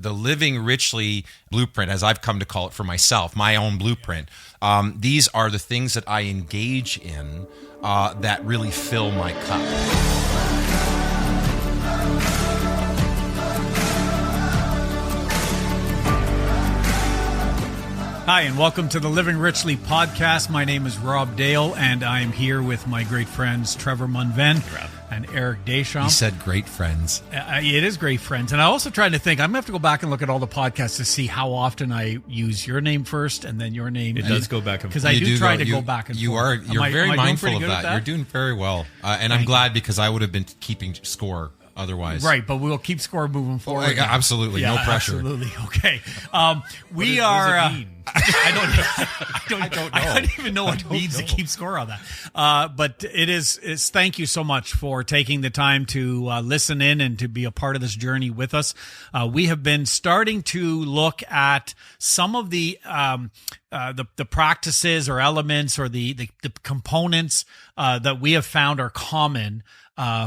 the Living Richly blueprint, as I've come to call it for myself, my own blueprint. These are the things that I engage in that really fill my cup. Hi, and welcome to the Living Richly podcast. My name is Rob Dale, and I'm here with my great friends Trefor Munven and Eric Deschamps. He said great friends. It is great friends. And I also trying to think, I'm going to have to go back and look at all the podcasts to see how often I use your name first and then your name. It does go back and forth. Because I do try to go back and forth. You're very mindful of that. You're doing very well. And I'm glad because I would have been keeping score otherwise. Right, but we'll keep score moving forward. Absolutely, yeah, no pressure. Absolutely, okay. We are. What does it mean? I don't even know what it means to keep score on that. But it's thank you so much for taking the time to listen in and to be a part of this journey with us. We have been starting to look at some of the practices or elements or the components that we have found are common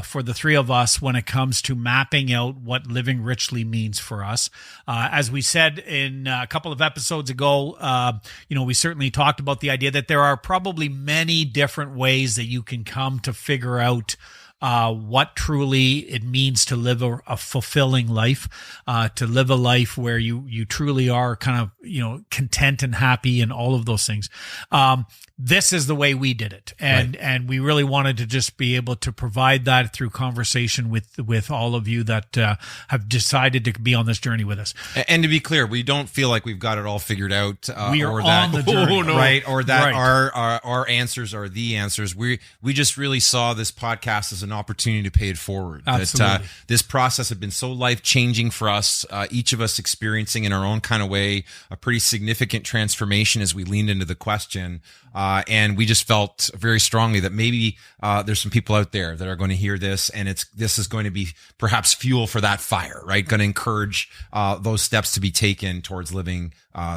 for the three of us when it comes to mapping out what living richly means for us. As we said in a couple of episodes ago, we certainly talked about the idea that there are probably many different ways that you can come to figure out what truly it means to live a fulfilling life, to live a life where you truly are kind of, content and happy and all of those things. This is the way we did it. And we really wanted to just be able to provide that through conversation with all of you that have decided to be on this journey with us. And to be clear, we don't feel like we've got it all figured out. We are on the journey. Right? Or that our answers are the answers. We just really saw this podcast as an opportunity to pay it forward. Absolutely. That this process had been so life-changing for us, each of us experiencing in our own kind of way a pretty significant transformation as we leaned into the question. And we just felt very strongly that maybe there's some people out there that are going to hear this, and this is going to be perhaps fuel for that fire, right? Going to encourage those steps to be taken towards living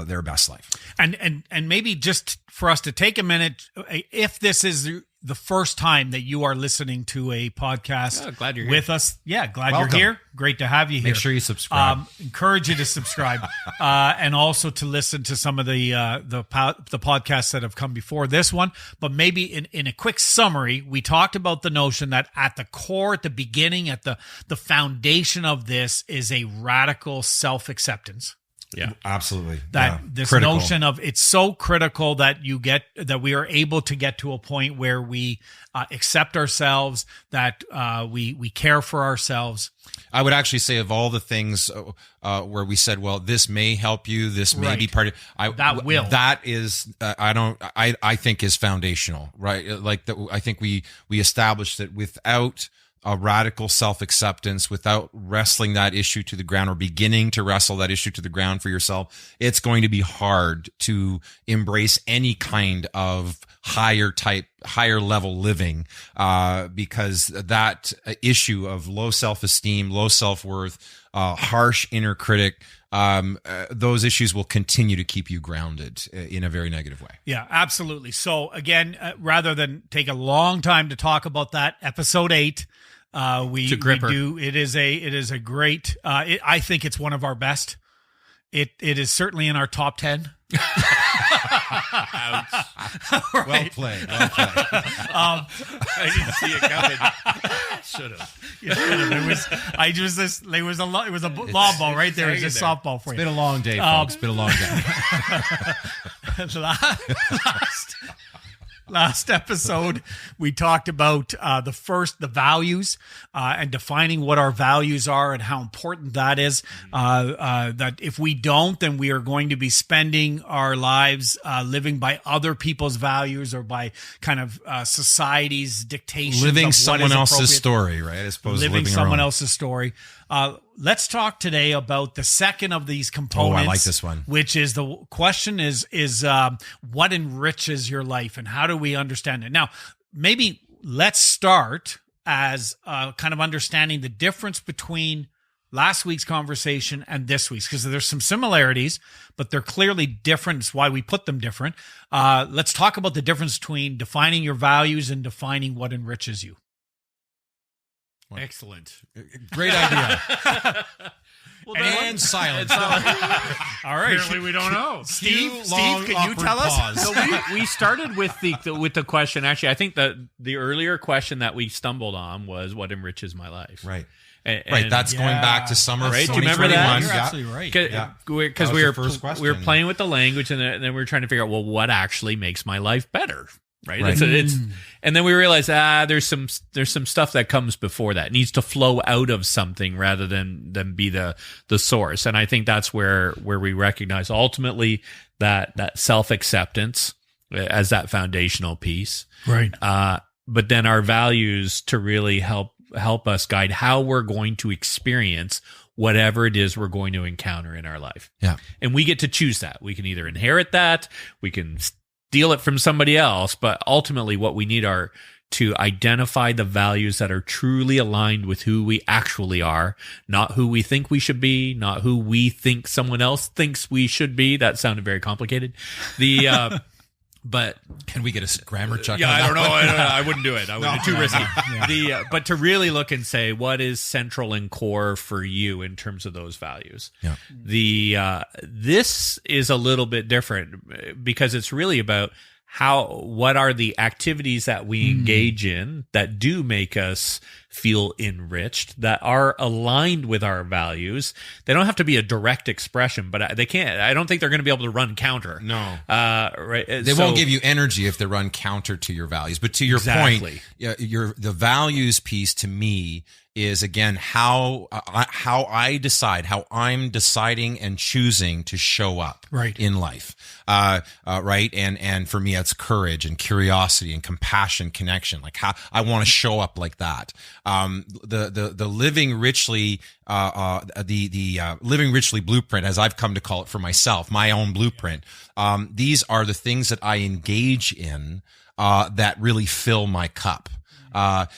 their best life. And maybe just for us to take a minute, if this is the first time that you are listening to a podcast glad you're with here. us. Yeah, glad Welcome. you're here. Great to have you here. Make sure you subscribe. Encourage you to subscribe and also to listen to some of the podcasts that have come before this one. But maybe in a quick summary, we talked about the notion that at the core, at the beginning, at the foundation of this is a radical self-acceptance. Yeah, absolutely. This critical notion of it's so critical that we are able to get to a point where we accept ourselves, that we care for ourselves. I would actually say of all the things where we said, well, this may help you, this may be part of that is I think is foundational, right? I think we established that without a radical self-acceptance, without wrestling that issue to the ground or beginning to wrestle that issue to the ground for yourself, it's going to be hard to embrace any kind of higher level living, because that issue of low self-esteem, low self-worth, harsh inner critic, those issues will continue to keep you grounded in a very negative way. Yeah, absolutely. So again, rather than take a long time to talk about that, episode 8, we do. It is a great. I think it's one of our best. It is certainly in our top 10. Ouch. Right. Well played. I didn't see it coming. Should have. It was a lob ball right there. It was a softball for you. It's been a long day, folks. It's been a long day. Last episode, we talked about the values and defining what our values are and how important that is. That if we don't, then we are going to be spending our lives living by other people's values or by kind of society's dictations. Living someone else's story, right? As opposed to living someone else's story. Let's talk today about the second of these components. Oh, I like this one. Which is the question is what enriches your life and how do we understand it? Now, maybe let's start as kind of understanding the difference between last week's conversation and this week's, because there's some similarities, but they're clearly different. It's why we put them different. Let's talk about the difference between defining your values and defining what enriches you. Excellent. Great idea. And silence. All right. Apparently we don't know. Steve, can you tell us? So we started with the question. Actually, I think that the earlier question that we stumbled on was what enriches my life. Right. And That's going back to summer of right? Do you 2021. remember that? You're absolutely right. Because we were playing with the language, and then we were trying to figure out, well, what actually makes my life better, right? And then we realized, there's some stuff that comes before that. It needs to flow out of something rather than be the source. And I think that's where we recognize ultimately that self-acceptance as that foundational piece, right? But then our values to really help us guide how we're going to experience whatever it is we're going to encounter in our life. Yeah. And we get to choose that. We can either inherit that, we can steal it from somebody else, but ultimately what we need are to identify the values that are truly aligned with who we actually are, not who we think we should be, not who we think someone else thinks we should be. That sounded very complicated. But can we get a grammar check? Yeah, on I don't know. that? I wouldn't do it. I wouldn't. Too risky. But to really look and say what is central and core for you in terms of those values. Yeah. This is a little bit different because it's really about what are the activities that we engage in that do make us feel enriched, that are aligned with our values. They don't have to be a direct expression, but I don't think they're going to be able to run counter. No. Right. They won't give you energy if they run counter to your values. But to your point, the values piece to me is, again, how I decide, how I'm deciding and choosing to show up in life. Right. And for me, it's courage and curiosity and compassion, connection, like how I want to show up like that. The living richly, living richly blueprint, as I've come to call it for myself, my own blueprint. These are the things that I engage in, that really fill my cup.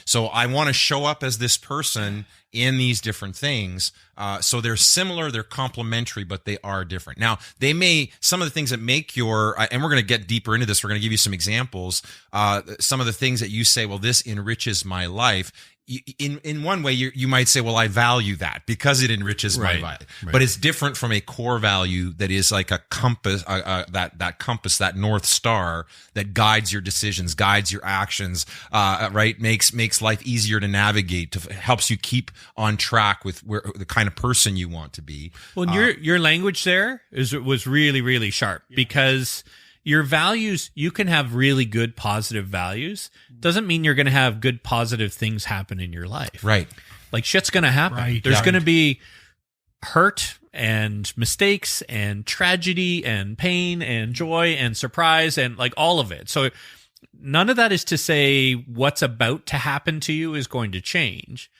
So I want to show up as this person in these different things. So they're similar, they're complementary, but they are different. Now, some of the things that make and we're going to get deeper into this, we're going to give you some examples. Some of the things that you say, well, this enriches my life. In one way, you might say, well, I value that because it enriches my life. Right. But it's different from a core value that is like a compass, that compass, that North Star that guides your decisions, guides your actions, right? Makes life easier to navigate, helps you keep on track with the kind of person you want to be. Well, your language there was really, really sharp because your values, you can have really good positive values. Doesn't mean you're going to have good positive things happen in your life. Right. Like shit's going to happen. Right. There's going to be hurt and mistakes and tragedy and pain and joy and surprise and like all of it. So none of that is to say what's about to happen to you is going to change.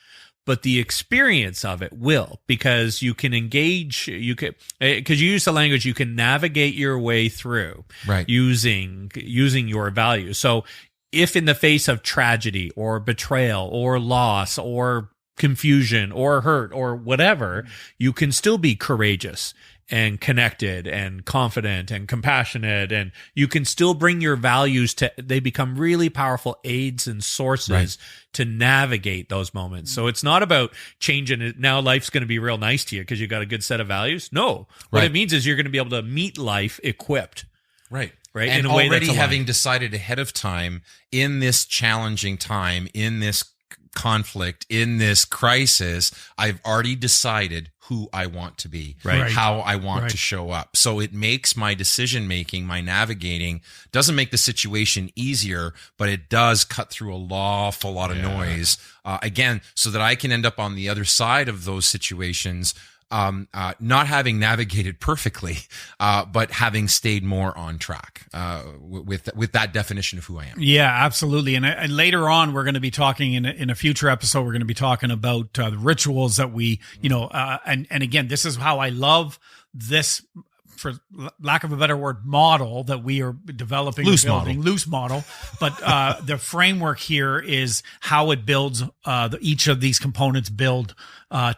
But the experience of it will, because you can engage, because you use the language, you can navigate your way through using your values. So if in the face of tragedy or betrayal or loss or confusion or hurt or whatever, you can still be courageous and connected and confident and compassionate, and you can still bring your values they become really powerful aids and sources to navigate those moments. So it's not about changing it. Now life's going to be real nice to you because you got a good set of values. No, what it means is you're going to be able to meet life equipped. Right. In And a way already that's having decided ahead of time in this challenging time, in this conflict, in this crisis, I've already decided who I want to be, how I want to show up. So it makes my decision making, my navigating, doesn't make the situation easier, but it does cut through an awful lot of noise. Again, so that I can end up on the other side of those situations, not having navigated perfectly, but having stayed more on track with that definition of who I am. Yeah, absolutely. And later on, we're going to be talking in a future episode. We're going to be talking about the rituals that we, and again, this is how I love this, for lack of a better word, model that we are developing, loose model. But the framework here is how it builds. Each of these components build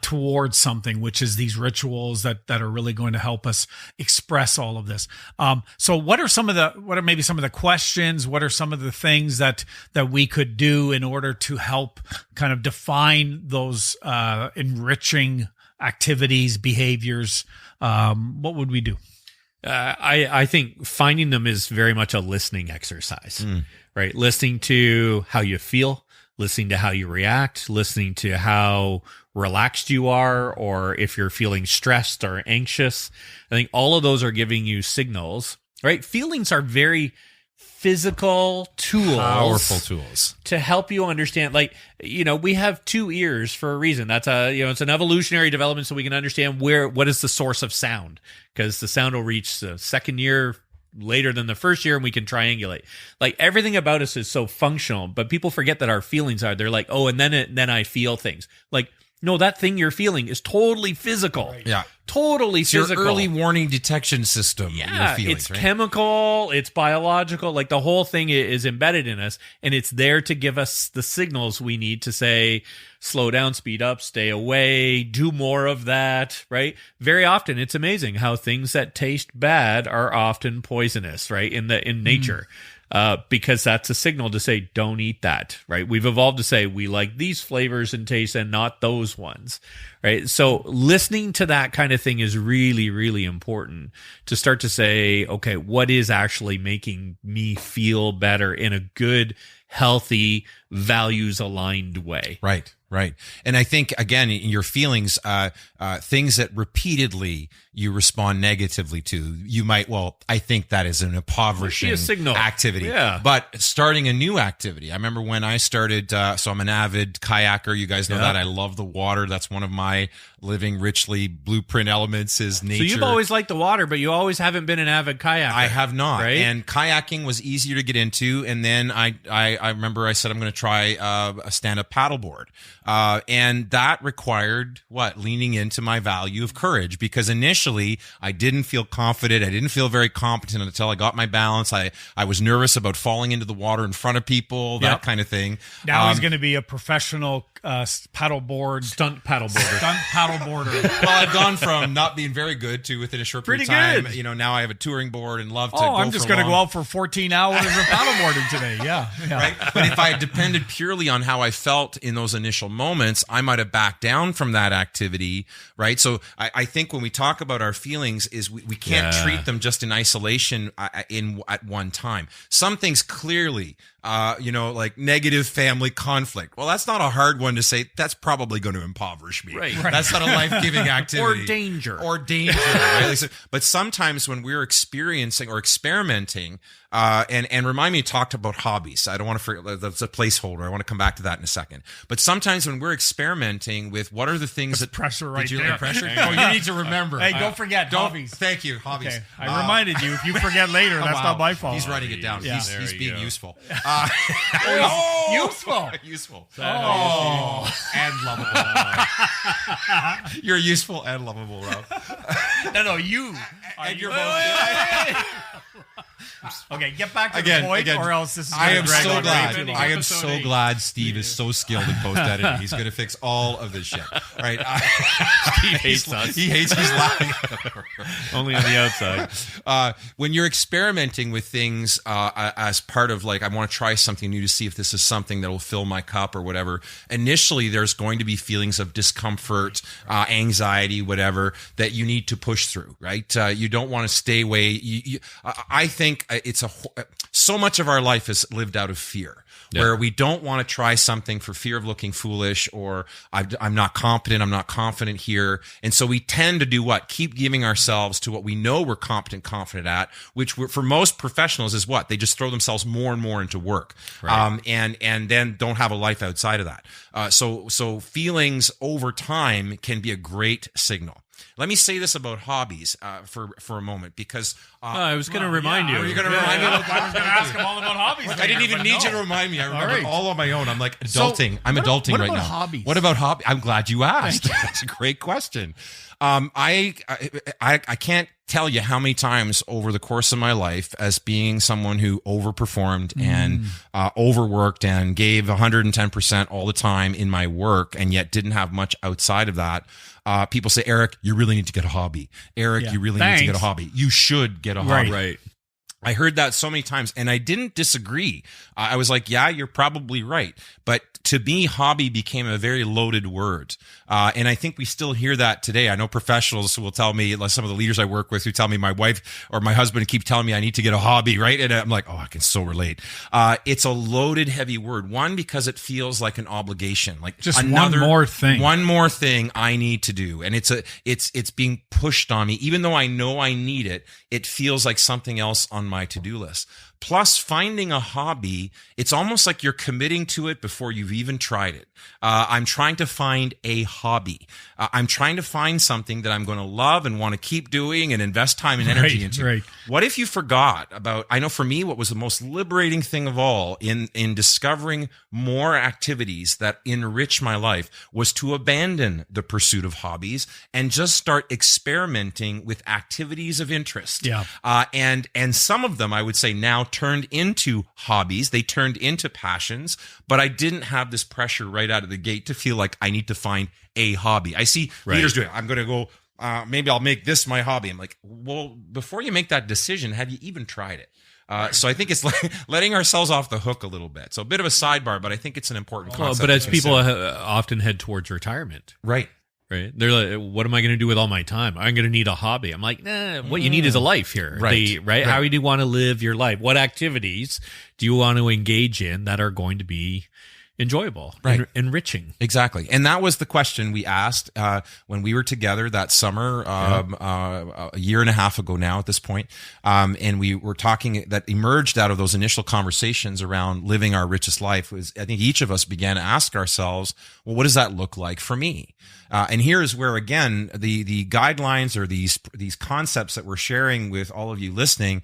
towards something, which is these rituals that are really going to help us express all of this. So what are maybe some of the questions? What are some of the things that we could do in order to help kind of define those enriching activities, behaviors, what would we do? I think finding them is very much a listening exercise, right? Listening to how you feel, listening to how you react, listening to how relaxed you are, or if you're feeling stressed or anxious. I think all of those are giving you signals, right? Feelings are very physical tools, powerful tools to help you understand. Like, we have 2 ears for a reason. That's it's an evolutionary development so we can understand what is the source of sound, because the sound will reach the second ear later than the first year, and we can triangulate. Like, everything about us is so functional, but people forget that our feelings are. They're like, oh, and then I feel things. Like, no, that thing you're feeling is totally physical. Right. Yeah. Totally it's physical. Your early warning detection system. Yeah, feelings, it's right? chemical, it's biological. Like, the whole thing is embedded in us, and it's there to give us the signals we need to say, slow down, speed up, stay away, do more of that, right? Very often, it's amazing how things that taste bad are often poisonous, right? In nature. Because that's a signal to say, don't eat that, right? We've evolved to say we like these flavors and tastes and not those ones, right? So listening to that kind of thing is really, really important to start to say, okay, what is actually making me feel better in a good, healthy, values-aligned way? Right. And I think, again, in your feelings, things that repeatedly you respond negatively to, you might, I think that is an impoverishing activity. Yeah. But starting a new activity. I remember when I started, so I'm an avid kayaker. You guys know that. I love the water. That's one of my living richly blueprint elements is nature. So you've always liked the water, but you always haven't been an avid kayaker. I have not. Right? And kayaking was easier to get into. And then I remember I said I'm going to try a stand-up paddleboard. And that required leaning into my value of courage, because initially I didn't feel confident. I didn't feel very competent until I got my balance. I was nervous about falling into the water in front of people, that kind of thing. Now he's going to be a professional paddleboard stunt paddleboarder. Well, I've gone from not being very good to within a short period of time. Good. Now I have a touring board and love to go I'm just going to go out for 14 hours of paddleboarding today. Yeah. Right. But if I had depended purely on how I felt in those initial moments, I might have backed down from that activity. Right. So I think when we talk about our feelings is we can't treat them just in isolation at one time. Some things clearly, like negative family conflict. Well, that's not a hard one to say. That's probably going to impoverish me. Right. That's not a life-giving activity. Or danger. Right? But sometimes when we're experiencing or experimenting, and remind me, you talked about hobbies. I don't want to forget, that's a placeholder. I want to come back to that in a second. But sometimes when we're experimenting with what are the things that pressure right there. Like pressure? You need to remember. Hey, don't forget hobbies. Thank you, hobbies. Okay. I reminded you. If you forget later, that's not my fault. He's writing it down. Yeah. He's being useful. Useful. Useful. And lovable. You're useful and lovable, Rob. No, you. And you're both. Okay, get back to the point, or else this is going to drag on way too long. I am so glad Steve is so skilled in post editing. He's going to fix all of this shit. Right? Steve hates us. He's laughing. Only on the outside. When you're experimenting with things as part of I want to try something new to see if this is something that will fill my cup or whatever. Initially, there's going to be feelings of discomfort, anxiety, whatever that you need to push through. Right? You don't want to stay away. I think it's so much of our life is lived out of fear, where we don't want to try something for fear of looking foolish, or I'm not competent, I'm not confident here. And so we tend to do what? Keep giving ourselves to what we know we're confident at, which for most professionals is what? They just throw themselves more and more into work. Right. And then don't have a life outside of that. So feelings over time can be a great signal. Let me say this about hobbies for a moment, because I was going to remind you. Were you going to remind me? I was going to ask him all about hobbies. I didn't even need you to remind me. I remember all on my own. I'm like adulting. I'm adulting right now. What about hobbies? What about hobbies? I'm glad you asked. That's a great question. I can't tell you how many times over the course of my life, as being someone who overperformed and overworked and gave 110% all the time in my work, and yet didn't have much outside of that. People say, Eric, you really need to get a hobby. Eric, you really need to get a hobby. You should get a hobby. Right. I heard that so many times and I didn't disagree. I was like, yeah, you're probably right. But to me, hobby became a very loaded word. And I think we still hear that today. I know professionals who will tell me, like some of the leaders I work with who tell me my wife or my husband keep telling me I need to get a hobby, right? And I'm like, oh, I can so relate. It's a loaded, heavy word. One, because it feels like an obligation, like just one more thing I need to do. And it's being pushed on me. Even though I know I need it, it feels like something else on my to-do list. Plus, finding a hobby, it's almost like you're committing to it before you've even tried it. I'm trying to find a hobby. I'm trying to find something that I'm going to love and want to keep doing and invest time and energy into. Right. What if you forgot about, I know for me, what was the most liberating thing of all in discovering more activities that enrich my life was to abandon the pursuit of hobbies and just start experimenting with activities of interest. Yeah. And some of them, I would say, now turned into hobbies. They turned into passions, but I didn't have this pressure right out of the gate to feel like I need to find a hobby. I see leaders doing it. I'm going to go, maybe I'll make this my hobby. I'm like, well, before you make that decision, have you even tried it? So I think it's like letting ourselves off the hook a little bit. So a bit of a sidebar, but I think it's an important concept. But as people often head towards retirement. Right. Right. They're like, what am I going to do with all my time? I'm going to need a hobby. I'm like, nah, what you need is a life here. Right. How do you want to live your life? What activities do you want to engage in that are going to be enjoyable, enriching? Exactly. And that was the question we asked when we were together that summer, a year and a half ago now at this point. And we were talking that emerged out of those initial conversations around living our richest life was, I think each of us began to ask ourselves, well, what does that look like for me? And here's where, again, the guidelines or these concepts that we're sharing with all of you listening,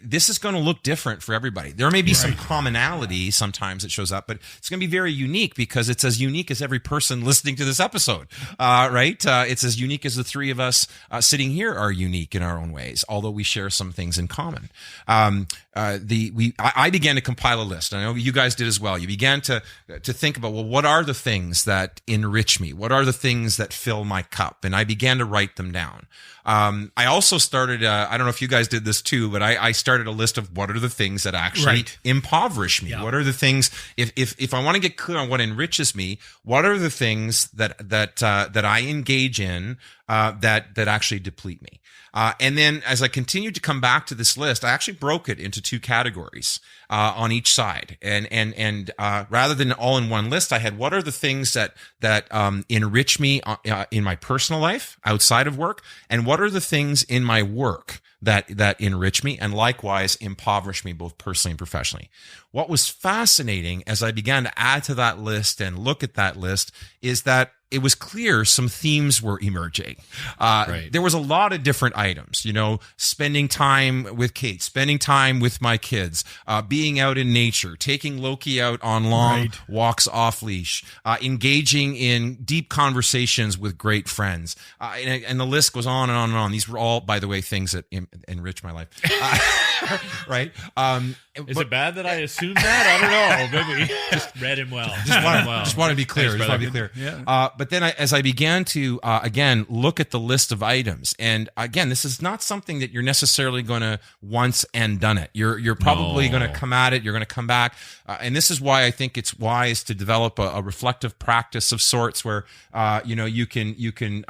this is going to look different for everybody. There may be some commonality sometimes that shows up, but it's going to be very unique because it's as unique as every person listening to this episode, right? It's as unique as the three of us sitting here are unique in our own ways, although we share some things in common. I began to compile a list. I know you guys did as well. You began to think about, well, what are the things that enrich me? What are the things that fill my cup? And I began to write them down. I also started, I don't know if you guys did this too, but I started a list of what are the things that actually impoverish me? Yeah. What are the things, if I want to get clear on what enriches me, what are the things that I engage in, that actually deplete me? And then as I continued to come back to this list, I actually broke it into two categories, on each side. And rather than all in one list, I had what are the things that enrich me in my personal life outside of work, and what are the things in my work that enrich me and likewise impoverish me both personally and professionally. What was fascinating as I began to add to that list and look at that list is that it was clear some themes were emerging. There was a lot of different items, spending time with Kate, spending time with my kids, being out in nature, taking Loki out on long walks off leash, engaging in deep conversations with great friends. And the list goes on and on and on. These were all, by the way, things that enrich my life. Right. Is it bad that I assumed that? I don't know. Maybe just read him well. Just want to be clear. Yeah. But then as I began to, again, look at the list of items, and again, this is not something that you're necessarily going to once and done it. You're probably going to come at it. You're going to come back. And this is why I think it's wise to develop a reflective practice of sorts where, you can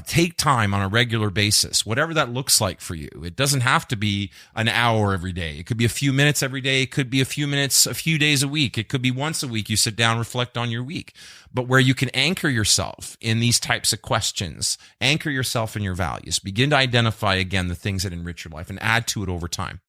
take time on a regular basis, whatever that looks like for you. It doesn't have to be an hour every day. It could be a few minutes every day. It could be a few minutes, a few days a week. It could be once a week. You sit down, reflect on your week. But where you can anchor yourself in these types of questions, anchor yourself in your values, begin to identify again the things that enrich your life and add to it over time.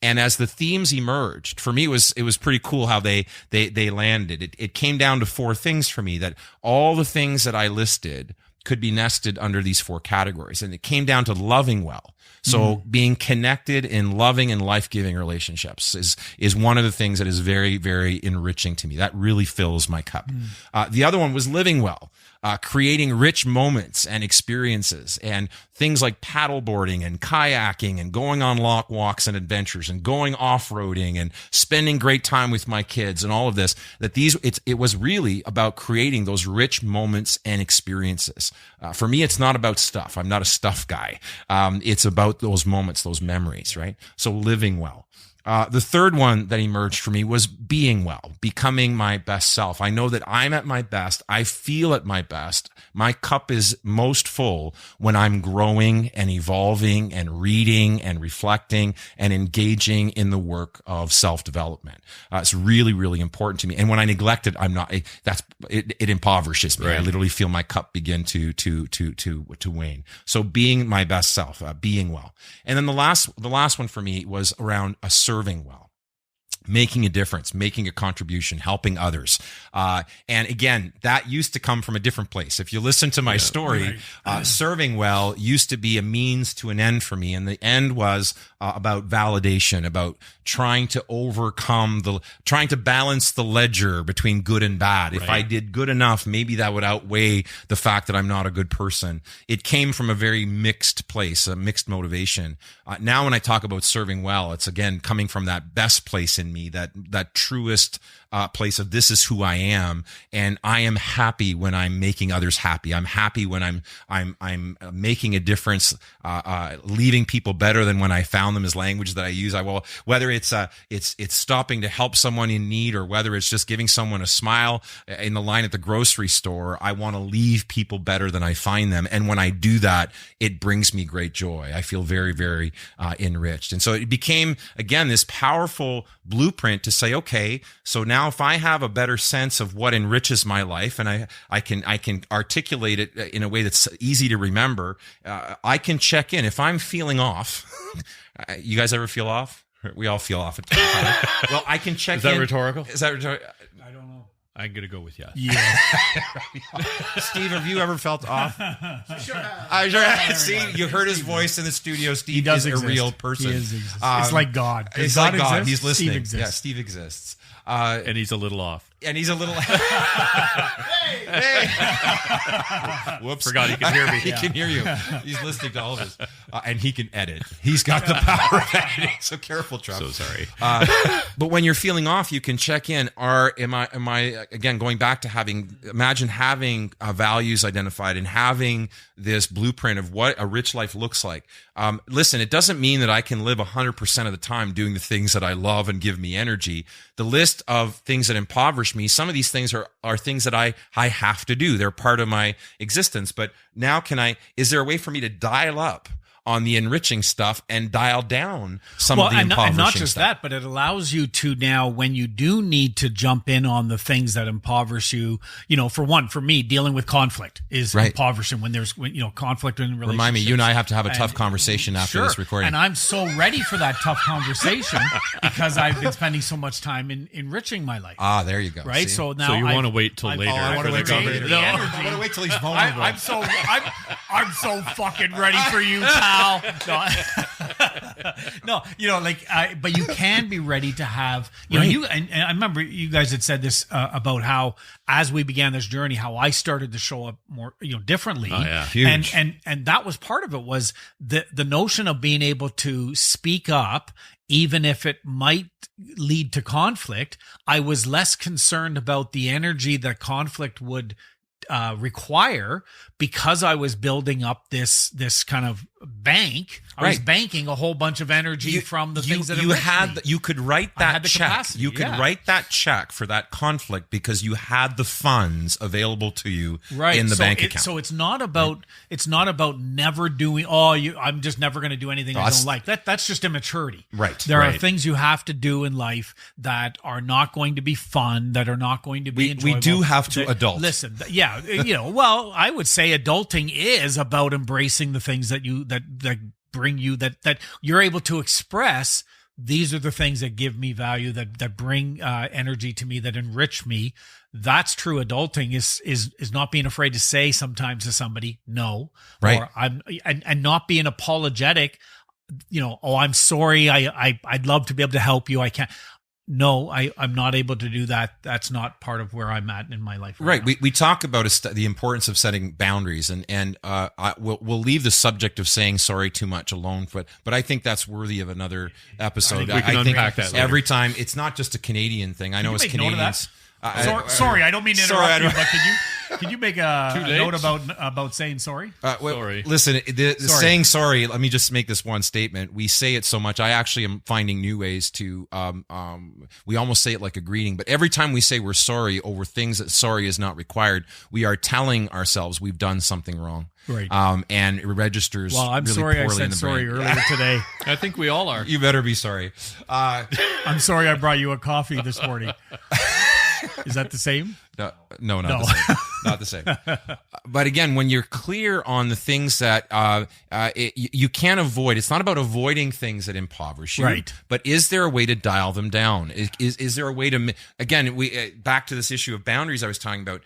And as the themes emerged, for me, it was pretty cool how they landed. It came down to four things for me, that all the things that I listed could be nested under these four categories. And it came down to loving well. So being connected in loving and life-giving relationships is one of the things that is very, very enriching to me. That really fills my cup. The other one was living well. creating rich moments and experiences, and things like paddleboarding and kayaking and going on long walks and adventures and going off-roading and spending great time with my kids and all of this, it was really about creating those rich moments and experiences. For me, it's not about stuff. I'm not a stuff guy. It's about those moments, those memories, right? So living well. The third one that emerged for me was being well, becoming my best self. I know that I'm at my best. I feel at my best. My cup is most full when I'm growing and evolving and reading and reflecting and engaging in the work of self-development. It's really, really important to me. And when I neglect it, it impoverishes me. Right. I literally feel my cup begin to wane. So being my best self, being well. And then the last one for me was around serving well, making a difference, making a contribution, helping others. And again, that used to come from a different place. If you listen to my story, serving well used to be a means to an end for me. And the end was about validation, about trying to trying to balance the ledger between good and bad. Right. If I did good enough, maybe that would outweigh the fact that I'm not a good person. It came from a very mixed place, a mixed motivation. Now, when I talk about serving well, it's again coming from that best place in me, that truest place of this is who I am, and I am happy when I'm making others happy. I'm happy when I'm making a difference, leaving people better than when I found them, is language that I use. Whether it's stopping to help someone in need, or whether it's just giving someone a smile in the line at the grocery store, I want to leave people better than I find them. And when I do that, it brings me great joy. I feel very, very enriched. And so it became, again, this powerful blueprint to say, okay, so now if I have a better sense of what enriches my life, and I can articulate it in a way that's easy to remember, I can check in. If I'm feeling off, you guys ever feel off? We all feel off at times. Well, I can check in. Is that rhetorical? I don't know. I'm going to go with yes. Yeah. Steve, have you ever felt off? Sure. See, you heard his voice in the studio. Steve is a real person. He is. It's like God. It's like God. He's listening. Steve exists. Yeah, Steve exists. And he's a little off. And he's a little. Hey! Whoops! Forgot he can hear me. He can hear you. He's listening to all of us, and he can edit. He's got the power of editing. So careful, Trevor. So sorry. But when you're feeling off, you can check in. Am I again going back to imagine having values identified and having this blueprint of what a rich life looks like. Listen, it doesn't mean that I can live 100% of the time doing the things that I love and give me energy. The list of things that impoverish me, some of these things are things that I have to do. They're part of my existence. But now is there a way for me to dial up on the enriching stuff and dial down some of the impoverishing and not just stuff? that, but it allows you to now, when you do need to jump in on the things that impoverish you, for me, dealing with conflict is impoverishing when there's, conflict in relationships. Remind me, you and I have to have a tough conversation after this recording. And I'm so ready for that tough conversation because I've been spending so much time in enriching my life. Ah, there you go. Right. See? So now you want to wait till later. I want to wait till later. No. I want to wait till he's vulnerable. I'm so fucking ready for you, pal. No, but you can be ready to have, and I remember you guys had said this about how, as we began this journey, how I started to show up more, differently. Oh, yeah. Huge. And that was part of it, was the notion of being able to speak up, even if it might lead to conflict. I was less concerned about the energy that conflict would require, because I was building up this kind of bank. I was banking a whole bunch of energy from the things that you could write that check. Capacity, you could write that check for that conflict because you had the funds available to you in the bank account. So it's not about never doing. I'm just never going to do anything I don't like. That's just immaturity. Right. There are things you have to do in life that are not going to be fun, that are not going to be enjoyable. We do have to adult. Listen, well, I would say adulting is about embracing the things that bring you, that you're able to express. These are the things that give me value, that bring energy to me, that enrich me. That's true adulting, is not being afraid to say sometimes to somebody no, right? Or and not being apologetic. I'm sorry. I'd love to be able to help you. I can't. no, I'm not able to do that. That's not part of where I'm at in my life. Right. We talk about the importance of setting boundaries, and we'll leave the subject of saying sorry too much alone. But I think that's worthy of another episode. I think unpack that later. Every time, it's not just a Canadian thing. I know as Canadians. Sorry, I don't mean to interrupt you, but can you make a note about saying sorry? Sorry. Listen, saying sorry. Let me just make this one statement. We say it so much. I actually am finding new ways to. We almost say it like a greeting, but every time we say we're sorry over things that sorry is not required, we are telling ourselves we've done something wrong. Right. And it registers. Well, I'm really sorry I poorly in said the sorry brain. earlier today. I think we all are. You better be sorry. I'm sorry I brought you a coffee this morning. Is that the same? No, not the same. Not the same. But again, when you're clear on the things that you can't avoid, it's not about avoiding things that impoverish you. Right. But is there a way to dial them down? Is there a way to, again, back to this issue of boundaries I was talking about.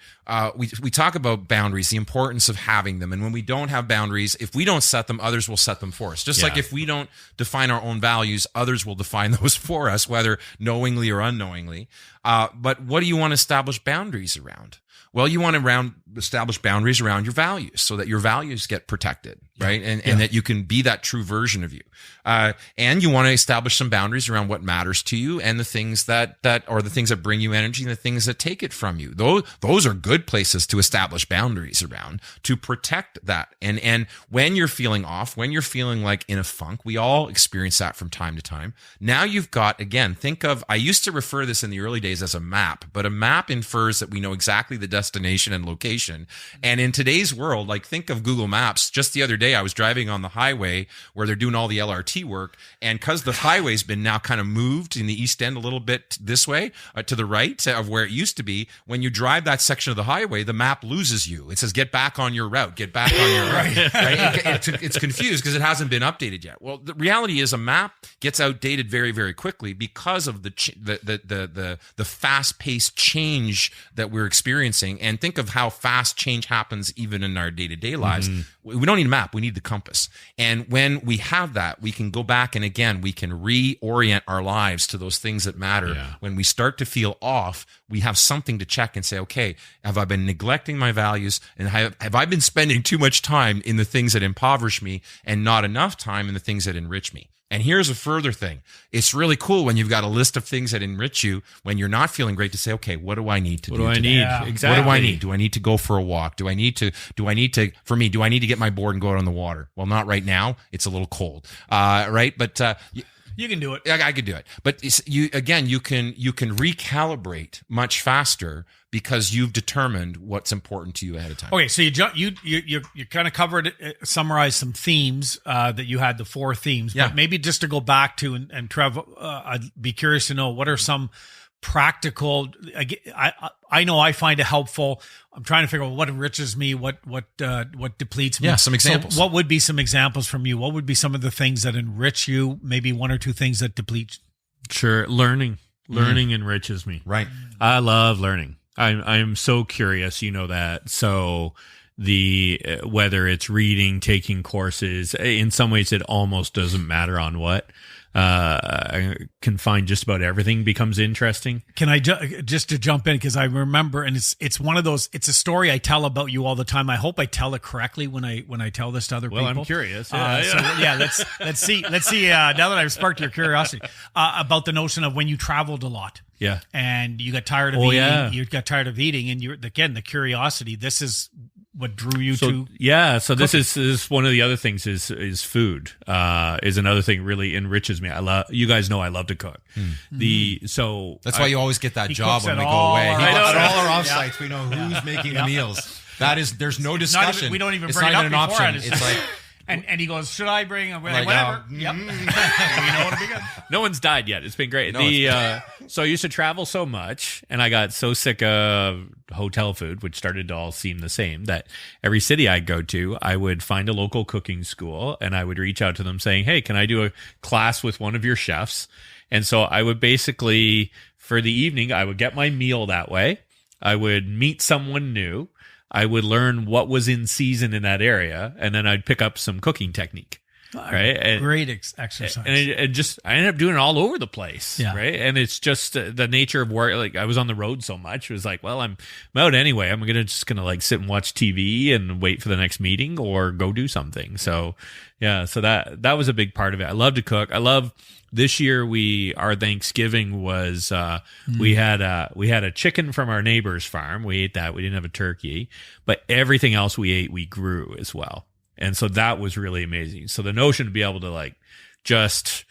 We talk about boundaries, the importance of having them. And when we don't have boundaries, if we don't set them, others will set them for us. Just like if we don't define our own values, others will define those for us, whether knowingly or unknowingly. But what do you want to establish boundaries around? Well, you want to establish boundaries around your values so that your values get protected, right? And that you can be that true version of you. And you want to establish some boundaries around what matters to you and the things that are the things that bring you energy and the things that take it from you. Those are good places to establish boundaries around to protect that. And when you're feeling off, when you're feeling like in a funk, we all experience that from time to time. Now you've got, again, I used to refer to this in the early days as a map, but a map infers that we know exactly the destination and location. And in today's world, like think of Google Maps. Just the other day, I was driving on the highway where they're doing all the LRT work. And because the highway's been now kind of moved in the East End a little bit this way to the right of where it used to be, when you drive that section of the highway, the map loses you. It says, get back on your route, get back on your route. Right? It's confused because it hasn't been updated yet. Well, the reality is a map gets outdated very, very quickly because of the fast-paced change that we're experiencing. And think of how fast change happens even in our day-to-day lives. We don't need a map. We need the compass. And when we have that, we can go back and again, we can reorient our lives to those things that matter. Yeah. When we start to feel off, we have something to check and say, okay, have I been neglecting my values? And have I been spending too much time in the things that impoverish me and not enough time in the things that enrich me? And here's a further thing. It's really cool when you've got a list of things that enrich you when you're not feeling great to say, okay, what do I need to do? What do I need? Yeah. Exactly. What do I need? Do I need to go for a walk? Do I need to get my board and go out on the water? Well, not right now. It's a little cold. Right. But, you can do it. I could do it. But you can recalibrate much faster because you've determined what's important to you ahead of time. Okay, so you kind of covered, summarized some themes that you had, the 4 themes. Yeah. But maybe just to go back to, and Trev, I'd be curious to know, what are some practical, I know I find it helpful. I'm trying to figure out what enriches me, what depletes me. Yeah, some examples. So what would be some examples from you? What would be some of the things that enrich you? Maybe 1 or 2 things that deplete. Sure. Learning enriches me. Right. I love learning. I'm so curious, you know that. So whether it's reading, taking courses, in some ways it almost doesn't matter on what. I can find just about everything becomes interesting. Can I just to jump in, because I remember, and it's one of those. It's a story I tell about you all the time. I hope I tell it correctly when I tell this to other people. Well, I'm curious. Let's see. Now that I've sparked your curiosity about the notion of when you traveled a lot. Yeah, and you got tired of eating. Yeah. You got tired of eating, and the curiosity. This is what drew you to. Yeah, so this is one of the other things is food. Is another thing really enriches me. You guys know I love to cook. That's why you always get that job when we go away. At all our offsites, we know who's making the meals. There's no discussion. We don't even it's bring not it even up an option. It's like. And he goes, should I bring whatever? Yep. We know it'll be good. No one's died yet. It's been great. No, so I used to travel so much, and I got so sick of hotel food, which started to all seem the same, that every city I'd go to, I would find a local cooking school, and I would reach out to them saying, hey, can I do a class with one of your chefs? And so I would basically, for the evening, I would get my meal that way. I would meet someone new. I would learn what was in season in that area, and then I'd pick up some cooking technique. right? And, great exercise. And I ended up doing it all over the place, Yeah. right? And it's just the nature of work. Like I was on the road so much, it was like, well, I'm out anyway. I'm just gonna like sit and watch TV and wait for the next meeting or go do something. So yeah, so that was a big part of it. I love to cook. I love. This year our Thanksgiving was we had a chicken from our neighbor's farm. We ate that. We didn't have a turkey, but everything else we ate we grew as well. And so that was really amazing. So the notion to be able to like just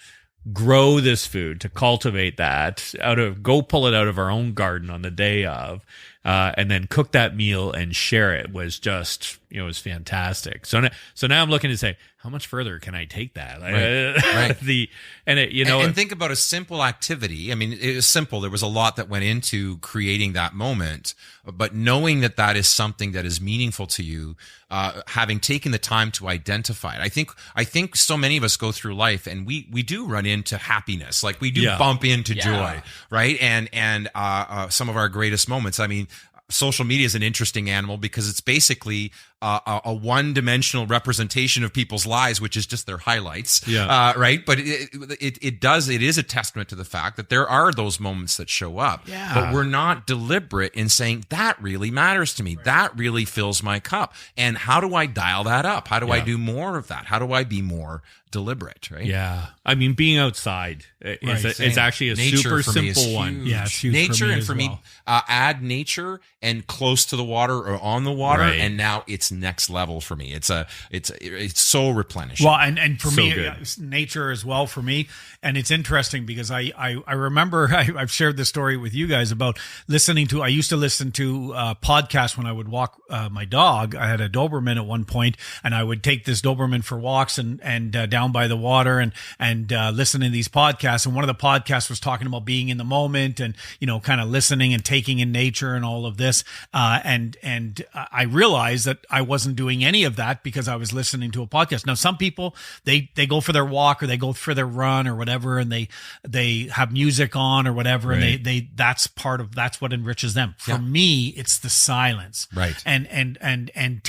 grow this food, to cultivate that go pull it out of our own garden on the day of, and then cook that meal and share it was just, it was fantastic. So now I'm looking to say, how much further can I take that? Right. And think about a simple activity. I mean, it was simple. There was a lot that went into creating that moment, but knowing that is something that is meaningful to you, having taken the time to identify it. I think so many of us go through life and we do run into happiness. Like we do bump into joy, right? And some of our greatest moments. I mean, social media is an interesting animal because it's basically a one-dimensional representation of people's lives, which is just their highlights, right? But it is a testament to the fact that there are those moments that show up, but we're not deliberate in saying that really matters to me. Right. That really fills my cup. And how do I dial that up? How do I do more of that? How do I be more deliberate, right? Yeah. I mean, being outside is actually a nature super simple one. Yeah, it's huge nature, for me add nature and close to the water or on the water, right. and now it's next level for me. It's so replenishing. Well, and for So me, good. nature as well for me. And it's interesting because I remember I've shared this story with you guys about I used to listen to podcasts when I would walk my dog. I had a Doberman at one point, and I would take this Doberman for walks and down by the water and listen to these podcasts. And one of the podcasts was talking about being in the moment and, kind of listening and taking in nature and all of this. And I realized that I wasn't doing any of that because I was listening to a podcast. Now, some people, they go for their walk or they go for their run or whatever, and they have music on or whatever. Right. And that's what enriches them. For me, it's the silence. Right. And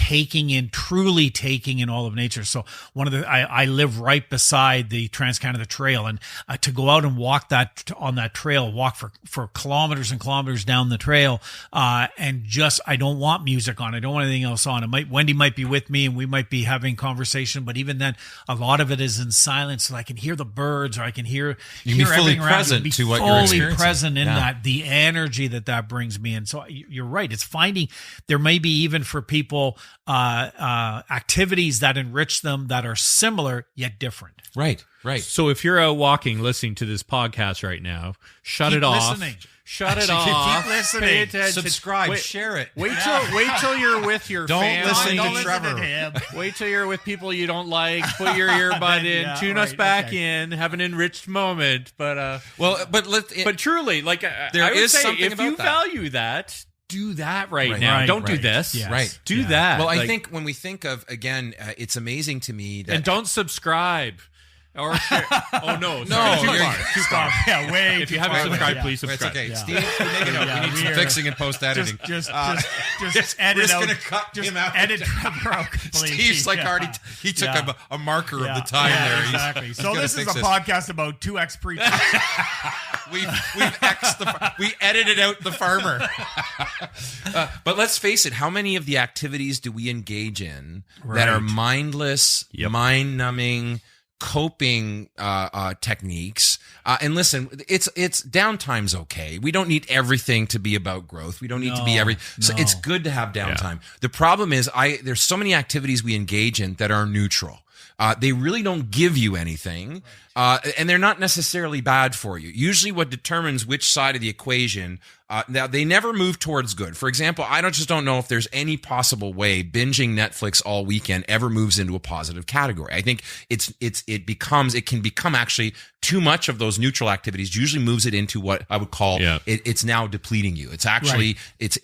truly taking in all of nature. So I live right beside the Trans-Canada Trail, and to go out and walk on that trail, walk for kilometers and kilometers down the trail, and just, I don't want music on. I don't want anything else on. Wendy might be with me and we might be having conversation, but even then, a lot of it is in silence, so I can hear the birds or I can hear you can be fully present to what you're experiencing. Fully present in that, the energy that brings me in. So you're right. It's finding, there may be even for people, activities that enrich them that are similar yet different. Right. So if you're out walking, listening to this podcast right now, shut it off. Listening. Shut it off. Keep listening. Pay attention. Subscribe. Share it. Wait till you're with your family. Don't listen to Trevor. Wait till you're with people you don't like. Put your earbud in. Tune us back in. Have an enriched moment. But truly, like I would say, something if about you that. value that, do that right now. Right, don't do right. this. Yes. Right. Do that. Well, I think when we think of, again, it's amazing to me that... And don't subscribe. Or share. Oh, no. No, Sorry, you're- too far. Yeah, way. If you too haven't far. subscribed, Yeah. please It's subscribe. okay. Yeah. Steve, we make it up. Yeah, we need some we're- fixing and post-editing. Just edit out. We're just going to cut him out. Edit Trevor out completely. Steve's like already... He took a marker of the time there. Exactly. So gonna this is fix a podcast about 2X preachers. We edited out the farmer. But let's face it, how many of the activities do we engage in that are mindless, mind-numbing, coping techniques? And listen, it's downtime's okay. We don't need everything to be about growth. We don't need to be so it's good to have downtime. The problem is there's so many activities we engage in that are neutral. They really don't give you anything, and they're not necessarily bad for you. Usually what determines which side of the equation, now they never move towards good. For example, I just don't know if there's any possible way binging Netflix all weekend ever moves into a positive category. I think it can become actually too much of those neutral activities, usually moves it into what I would call it's now depleting you. It's actually it's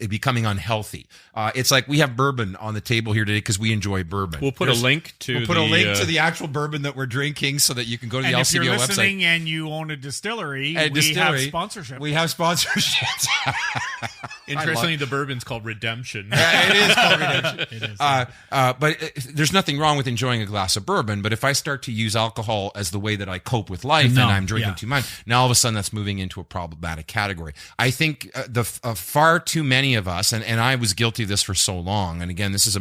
becoming unhealthy. It's like we have bourbon on the table here today because we enjoy bourbon. We'll put a link to the actual bourbon that we're drinking so that you can go to the LCBO website. If you're website. listening and you own a distillery, we have sponsorship. We have sponsorships. Interestingly, the bourbon's called Redemption. It is called Redemption. It is. But there's nothing wrong with enjoying a glass of bourbon. But if I start to use alcohol as the way that I cope with life and I'm drinking too much, now all of a sudden that's moving into a problematic category. I think far too many of us, and I was guilty of this for so long. And again, this is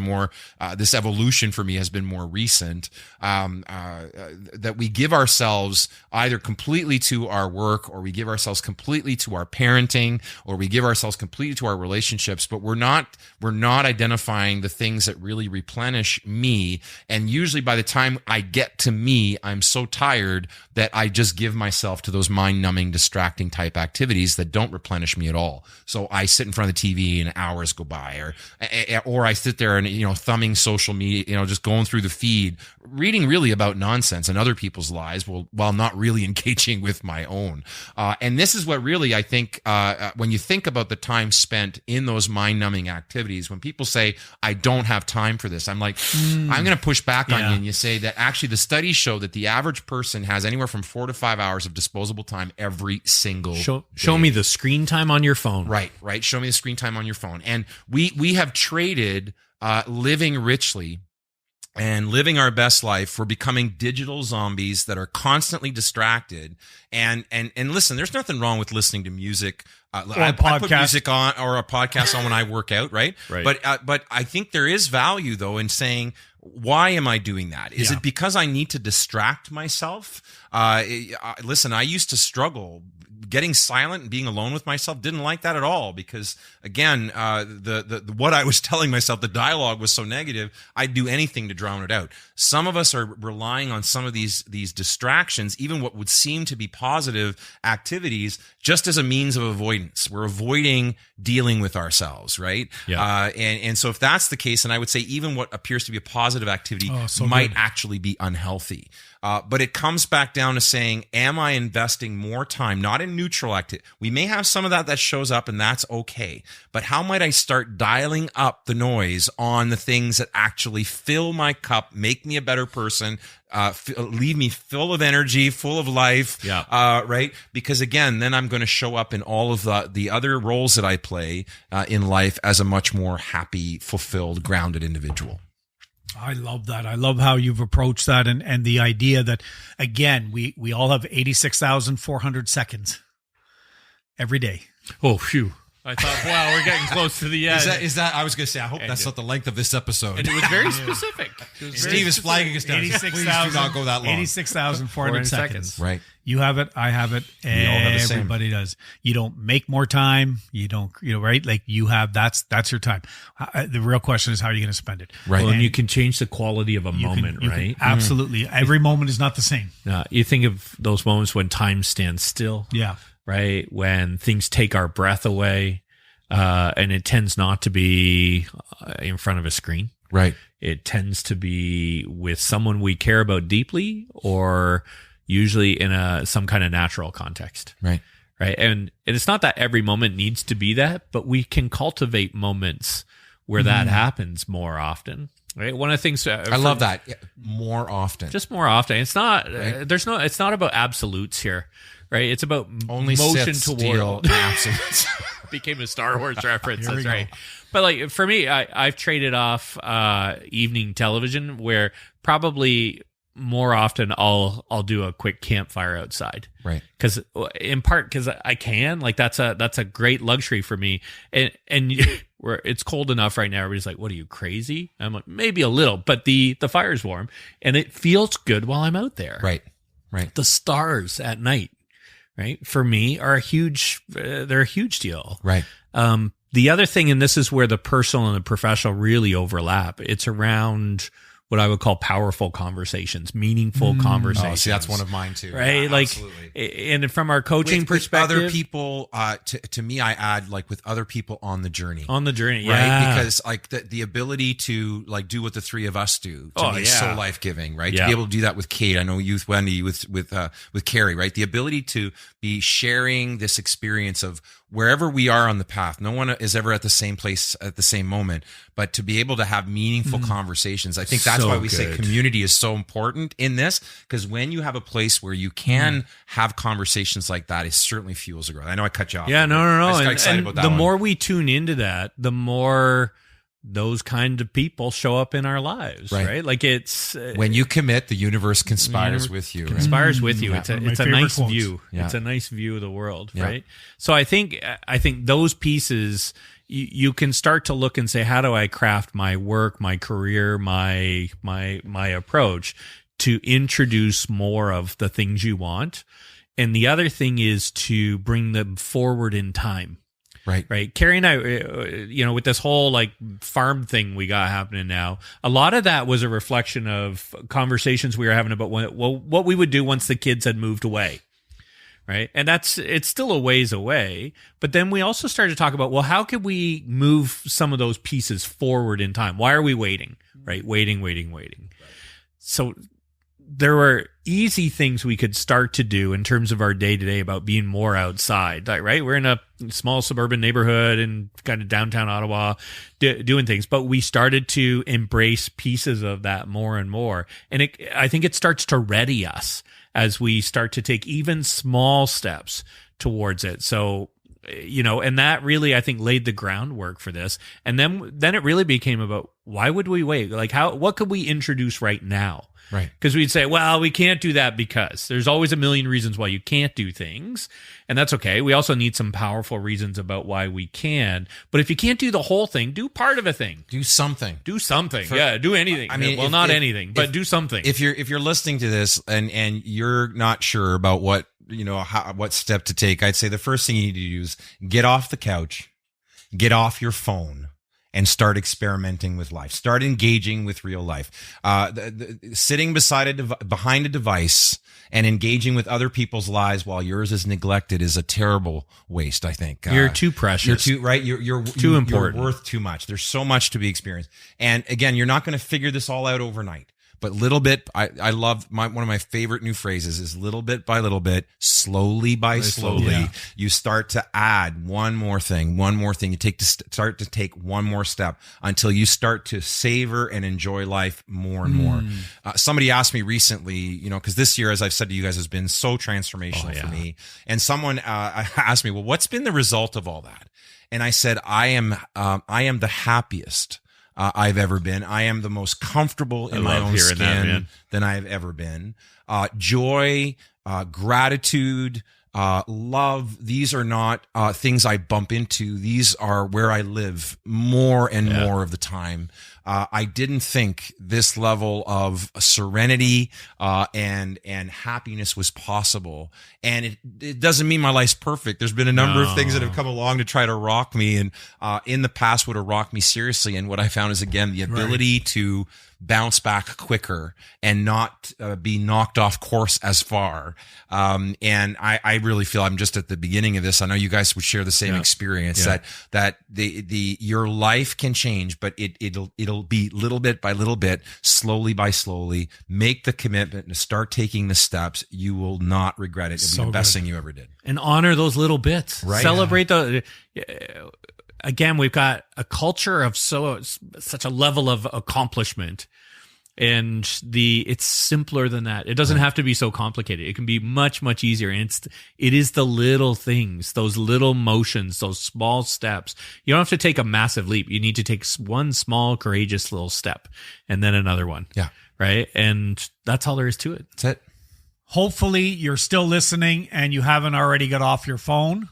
this evolution for me has been more recent, that we give ourselves either completely to our work, or we give ourselves completely to our parenting, or we give ourselves completely to our relationships, but we're not identifying the things that really replenish me. And usually by the time I get to me, I'm so tired that I just give myself to those mind-numbing, distracting type activities that don't replenish me at all. So I sit in front of the TV and hours go by, or I sit there and, thumbing social media, just going through the feed, reading really about nonsense and other people's lives while not really engaging with my own. And this is what really, I think, when you think about the time spent in those mind-numbing activities, when people say, I don't have time for this, I'm like, I'm going to push back on you. And you say that actually the studies show that the average person has anywhere from 4 to 5 hours of disposable time every single day. Show me the screen time on your phone. Right. Show me the screen time on your phone. And we have traded living richly and living our best life for becoming digital zombies that are constantly distracted. And listen, there's nothing wrong with listening to music. I put music on or a podcast on when I work out, right? But I think there is value though in saying, why am I doing that? Is it because I need to distract myself? Listen, I used to struggle getting silent and being alone with myself. Didn't like that at all, because again, the what I was telling myself, the dialogue was so negative, I'd do anything to drown it out. Some of us are relying on some of these distractions, even what would seem to be positive activities, just as a means of avoidance. We're avoiding dealing with ourselves, right? And so if that's the case, then I would say even what appears to be a positive activity might actually be unhealthy. But it comes back down to saying, am I investing more time, not in neutral activity? We may have some of that shows up, and that's okay. But how might I start dialing up the noise on the things that actually fill my cup, make me a better person, leave me full of energy, full of life, right? Because again, then I'm going to show up in all of the other roles that I play in life as a much more happy, fulfilled, grounded individual. I love that. I love how you've approached that, and the idea that, again, we all have 86,400 seconds every day. Oh, phew. I thought, wow, we're getting close to the end. Is that? I was going to say, I hope that's not the length of this episode. And it was very specific. Steve is flagging us down. 86,000. Please do not go that long. 86,400 seconds. Right. You have it. I have it. Everybody does. You don't make more time. You don't, right? Like you have, that's your time. The real question is, how are you going to spend it? Right. Well, and you can change the quality of a moment, right? Absolutely. Every moment is not the same. You think of those moments when time stands still. Yeah. Right? When things take our breath away, and it tends not to be in front of a screen. Right. It tends to be with someone we care about deeply, or usually in some kind of natural context. Right. Right. And it's not that every moment needs to be that, but we can cultivate moments where that happens more often. Right. One of the things I love that. More often. Just more often. It's not, it's not about absolutes here. Right. It's about only motion toward absolutes. Became a Star Wars reference. That's right. Go. But like for me, I've traded off evening television, where probably more often I'll do a quick campfire outside. Right. Because in part because I can, like that's a great luxury for me. And where it's cold enough right now, everybody's like, "What are you, crazy?" I'm like, maybe a little, but the fire's warm and it feels good while I'm out there. Right. Right. The stars at night, right, for me are they're a huge deal. Right. The other thing, and this is where the personal and the professional really overlap, it's around what I would call powerful conversations, meaningful conversations. Oh, see, that's one of mine too. Right? Yeah, like, absolutely. And from our coaching perspective. With other people, to me, I add like with other people on the journey. On the journey, right? Yeah. Because like the ability to like do what the three of us do to me is so life-giving, right? Yeah. To be able to do that with Kate, I know you with Wendy, with Carrie, right? The ability to be sharing this experience of wherever we are on the path. No one is ever at the same place at the same moment, but to be able to have meaningful conversations, I think that's that's why we say community is so important in this, because when you have a place where you can have conversations like that, it certainly fuels the growth. I know I cut you off. Yeah, no. I just got excited about that. The more we tune into that, the more those kind of people show up in our lives, right? Like it's when you commit, the universe conspires with you. Conspires with you. It's a nice quotes. view. Yeah. It's a nice view of the world, right? So I think those pieces you can start to look and say, how do I craft my work, my career, my approach to introduce more of the things you want? And the other thing is to bring them forward in time. Right. Carrie and I, with this whole like farm thing we got happening now, a lot of that was a reflection of conversations we were having about what we would do once the kids had moved away. Right. And it's still a ways away. But then we also started to talk about, well, how could we move some of those pieces forward in time? Why are we waiting? Right. Waiting. Right. So there were easy things we could start to do in terms of our day-to-day about being more outside, right? We're in a small suburban neighborhood in kind of downtown Ottawa doing things, but we started to embrace pieces of that more and more. And I think it starts to ready us as we start to take even small steps towards it. So, and that really, I think, laid the groundwork for this. And then it really became about, why would we wait? Like, what could we introduce right now? Right. Because we'd say, well, we can't do that because there's always a million reasons why you can't do things. And that's okay. We also need some powerful reasons about why we can. But if you can't do the whole thing, do part of a thing. Do something. Do anything. I mean, not anything, but do something. If you're listening to this and you're not sure about what step to take, I'd say the first thing you need to do is get off the couch, get off your phone, and start experimenting with life. Start engaging with real life. Sitting behind a device and engaging with other people's lives while yours is neglected is a terrible waste, I think. You're too precious. You're too important. You're worth too much. There's so much to be experienced. And again, you're not going to figure this all out overnight. But little bit, I love one of my favorite new phrases is little bit by little bit, slowly by slowly, you start to add one more thing. You start to take one more step until you start to savor and enjoy life more and more. Somebody asked me recently, because this year, as I've said to you guys, has been so transformational for me. And someone asked me, well, what's been the result of all that? And I said, I am the happiest I've ever been. I am the most comfortable in my own skin than I've ever been. Joy, gratitude, love, these are not things I bump into. These are where I live more and more of the time. I didn't think this level of serenity and happiness was possible. And it doesn't mean my life's perfect. There's been a number of things that have come along to try to rock me, and in the past would have rocked me seriously. And what I found is, again, the ability to bounce back quicker and not be knocked off course as far. And I really feel I'm just at the beginning of this. I know you guys would share the same experience that your life can change, but it'll be little bit by little bit, slowly by slowly. Make the commitment to start taking the steps. You will not regret it. It'll be the best thing you ever did. And honor those little bits. Right. Celebrate again, we've got a culture of such a level of accomplishment, and it's simpler than that. It doesn't have to be so complicated. It can be much, much easier. And it is the little things, those little motions, those small steps. You don't have to take a massive leap. You need to take one small, courageous little step and then another one. Yeah. Right. And that's all there is to it. That's it. Hopefully you're still listening and you haven't already got off your phone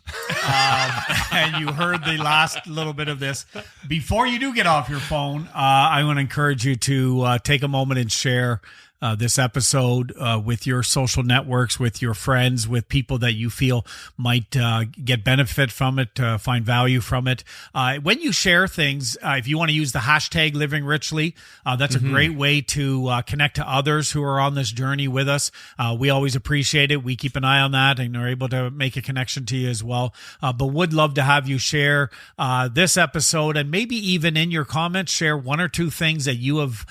and you heard the last little bit of this. Before you do get off your phone, I want to encourage you to take a moment and share this episode with your social networks, with your friends, with people that you feel might get benefit from it, find value from it. When you share things, if you want to use the hashtag Living Richly, that's a great way to connect to others who are on this journey with us. We always appreciate it. We keep an eye on that and are able to make a connection to you as well. But would love to have you share this episode, and maybe even in your comments, share one or two things that you have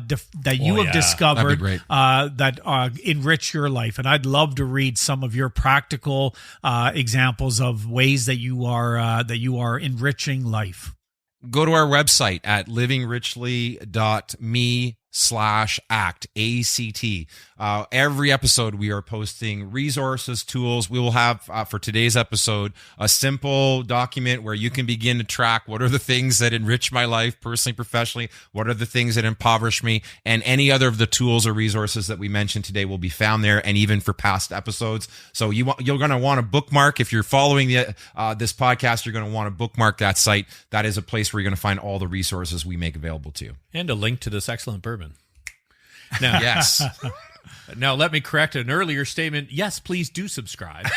discovered that enrich your life. And I'd love to read some of your practical examples of ways that you are enriching life. Go to our website at livingrichly.me/. enrich.com/act, ACT. Every episode we are posting resources, tools. We will have, for today's episode, a simple document where you can begin to track what are the things that enrich my life personally, professionally, what are the things that impoverish me, and any other of the tools or resources that we mentioned today will be found there, and even for past episodes. So you're going to want to bookmark. If you're following this podcast, you're going to want to bookmark that site. That is a place where you're going to find all the resources we make available to you. And a link to this excellent bourbon. Now, yes. Now, let me correct an earlier statement. Yes, please do subscribe.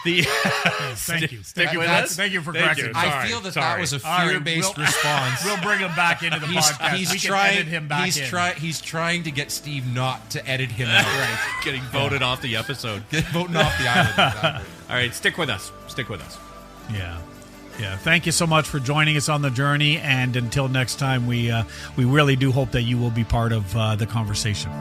Thank you. Stick with us. Thank you for correcting. I feel that was a fear-based response. We'll bring him back into the podcast. We can edit him back in. He's trying to get Steve not to edit him out. Right. Getting voted off the episode. Voting off the island. Exactly. All right, stick with us. Stick with us. Yeah. Yeah, thank you so much for joining us on the journey, and until next time, we really do hope that you will be part of the conversation.